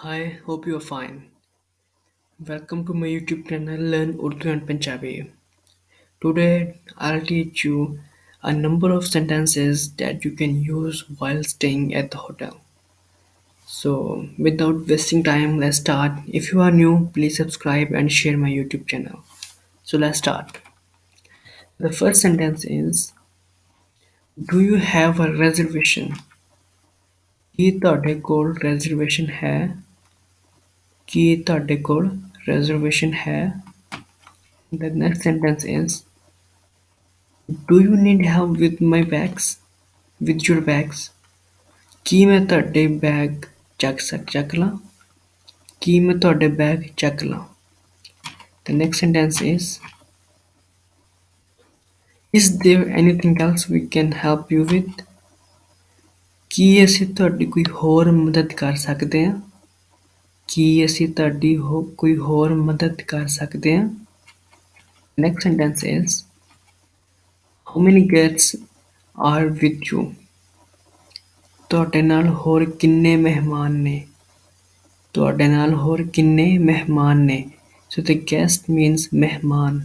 Hi, hope you're fine. Welcome to my YouTube channel Learn Urdu and Punjabi. Today I'll teach you a number of sentences that you can use while staying at the hotel. So, without wasting time, let's start. If you are new, please subscribe and share my YouTube channel. So, let's start. The first sentence is: Do you have a reservation? ਕੀ ਤੁਹਾਡੇ ਕੋਲ reservation ਹੈ? ਕੀ ਤੁਹਾਡੇ ਕੋਲ reservation ਹੈ? The next sentence is: Do you need help with my bags? With your bags? ਕੀ ਮੈਂ ਤੁਹਾਡੇ bag ਚੱਕ ਲਾਂ? ਕੀ ਮੈਂ ਤੁਹਾਡੇ ਬੈਗ ਚੱਕ ਲਾਂ? The next sentence is there anything else we can help you with? ਕੀ ਅਸੀਂ ਤੁਹਾਡੀ ਕੋਈ ਹੋਰ ਮਦਦ ਕਰ ਸਕਦੇ ਹਾਂ? ਕੀ ਅਸੀਂ ਤੁਹਾਡੀ ਕੋਈ ਹੋਰ ਮਦਦ ਕਰ ਸਕਦੇ ਹਾਂ? Next sentence is: How many guests are with you? ਤੁਹਾਡੇ ਨਾਲ ਹੋਰ ਕਿੰਨੇ ਮਹਿਮਾਨ ਨੇ? ਤੁਹਾਡੇ ਨਾਲ ਹੋਰ ਕਿੰਨੇ ਮਹਿਮਾਨ ਨੇ? So the guest means ਮਹਿਮਾਨ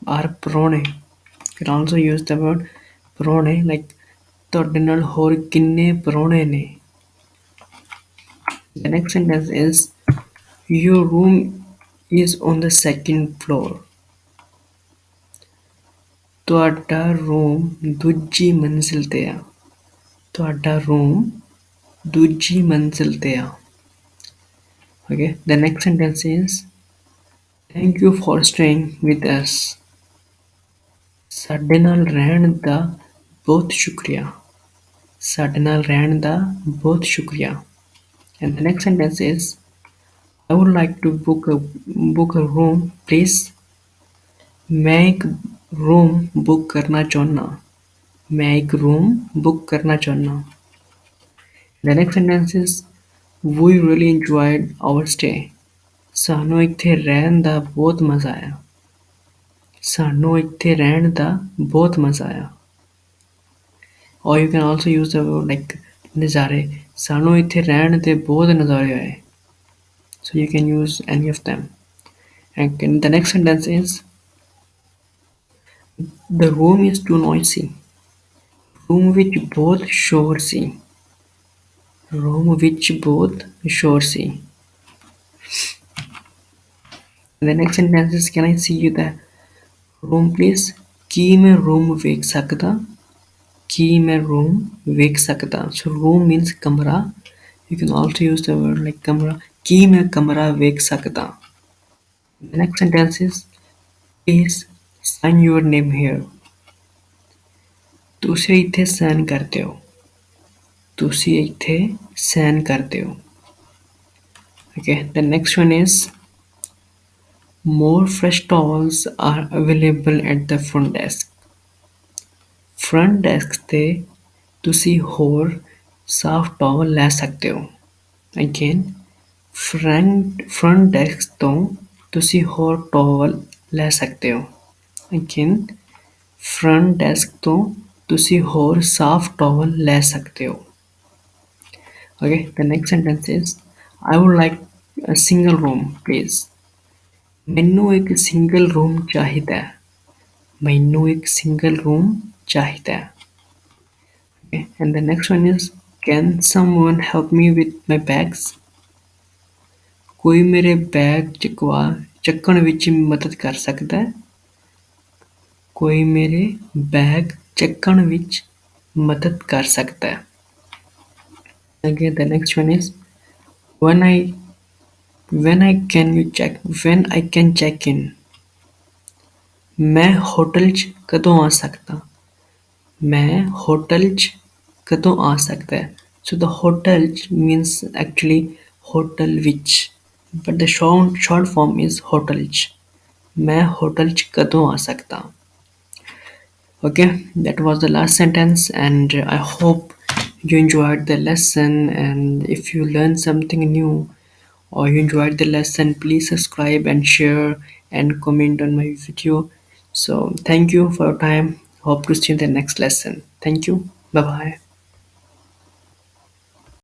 or ਪ੍ਰਾਹੁਣੇ. You can also use the word ਪ੍ਰਾਹੁਣੇ like ਤੁਹਾਡੇ ਨਾਲ ਹੋਰ ਕਿੰਨੇ ਪ੍ਰਾਹੁਣੇ ਨੇ? The next sentence is: Your room is on the second floor. ਤੁਹਾਡਾ ਰੂਮ ਦੂਜੀ ਮੰਜ਼ਿਲ ਤੇ ਆ. ਤੁਹਾਡਾ ਰੂਮ ਦੂਜੀ ਮੰਜ਼ਿਲ ਤੇ ਆ. Okay, the next sentence is: Thank you for staying with us. ਸਾਡੇ ਨਾਲ ਰਹਿਣ ਦਾ ਬਹੁਤ ਸ਼ੁਕਰੀਆ. ਸਾਡੇ ਨਾਲ ਰਹਿਣ ਦਾ ਬਹੁਤ ਸ਼ੁਕਰੀਆ. And the next sentence is: I would like to book a room, please. ਮੈਂ ਇੱਕ room book ਕਰਨਾ ਚਾਹੁੰਦਾ. ਮੈਂ ਇੱਕ room book ਕਰਨਾ ਚਾਹੁੰਦਾ. The next sentence is: We really enjoyed our stay. ਸਾਨੂੰ ਇੱਥੇ ਰਹਿਣ ਦਾ ਬਹੁਤ ਮਜ਼ਾ ਆਇਆ. ਸਾਨੂੰ ਇੱਥੇ ਰਹਿਣ ਦਾ ਬਹੁਤ ਮਜ਼ਾ ਆਇਆ. Or you can also use the word like ਨਜ਼ਾਰੇ. ਸਾਨੂੰ ਇੱਥੇ ਰਹਿਣ ਦੇ ਬਹੁਤ ਨਜ਼ਾਰੇ ਆਏ. So you can use any of them. And the next sentence is: The room is too noisy. Room ਵਿੱਚ ਬਹੁਤ ਸ਼ੋਰ ਸੀ. Room ਵਿੱਚ ਬਹੁਤ ਸ਼ੋਰ ਸੀ. The next sentence is: Can I see you the room, please? ਕੀ ਮੈਂ room ਵੇਖ ਸਕਦਾ? ਕੀ ਮੈਂ room ਵੇਖ ਸਕਦਾ? So room means ਕਮਰਾ. You can also use the word like ਕਮਰਾ. ਕੀ ਮੈਂ ਕਮਰਾ ਵੇਖ ਸਕਦਾ? The next sentence is: Please sign your name here. ਤੁਸੀਂ ਇੱਥੇ sign ਕਰ ਦਿਓ. ਤੁਸੀਂ ਇੱਥੇ sign ਕਰ ਦਿਓ. Okay, the next one is: More fresh towels are available at the front desk. Front desk ਤੇ ਤੁਸੀਂ ਹੋਰ ਸਾਫ਼ towel ਲੈ ਸਕਦੇ ਹੋ. Again, front desk ਤੋਂ ਤੁਸੀਂ ਹੋਰ towel ਲੈ ਸਕਦੇ ਹੋ. Again, front desk ਤੋਂ ਤੁਸੀਂ ਹੋਰ ਸਾਫ਼ towel ਲੈ ਸਕਦੇ ਹੋ. Okay, the next sentence is: I would like a single room, please. ਮੈਨੂੰ ਇੱਕ single room ਚਾਹੀਦਾ. ਮੈਨੂੰ ਇੱਕ single room ਚਾਹੀਦਾ. Okay, and the next one is: Can someone help me with my bags? ਕੋਈ ਮੇਰੇ bag ਚੱਕਣ ਵਿੱਚ ਮਦਦ ਕਰ ਸਕਦਾ ਹੈ? ਕੋਈ ਮੇਰੇ bag ਚੱਕਣ ਵਿੱਚ ਮਦਦ ਕਰ ਸਕਦਾ ਹੈ. Again, the next one is: When I can check in. ਮੈਂ ਹੋਟਲ 'ਚ ਕਦੋਂ ਆ ਸਕਦਾ? ਮੈਂ ਹੋਟਲ 'ਚ ਕਦੋਂ ਆ ਸਕਦਾ? So the hotel means actually hotel ਵਿੱਚ, but the short form is hotel 'ਚ. ਮੈਂ ਹੋਟਲ 'ਚ ਕਦੋਂ ਆ ਸਕਦਾ? Okay, that was the last sentence, and I hope you enjoyed the lesson. And if you learned something new or you enjoyed the lesson, please subscribe and share and comment on my video. So thank you for your time. Hope to see you in the next lesson. Thank you. Bye bye.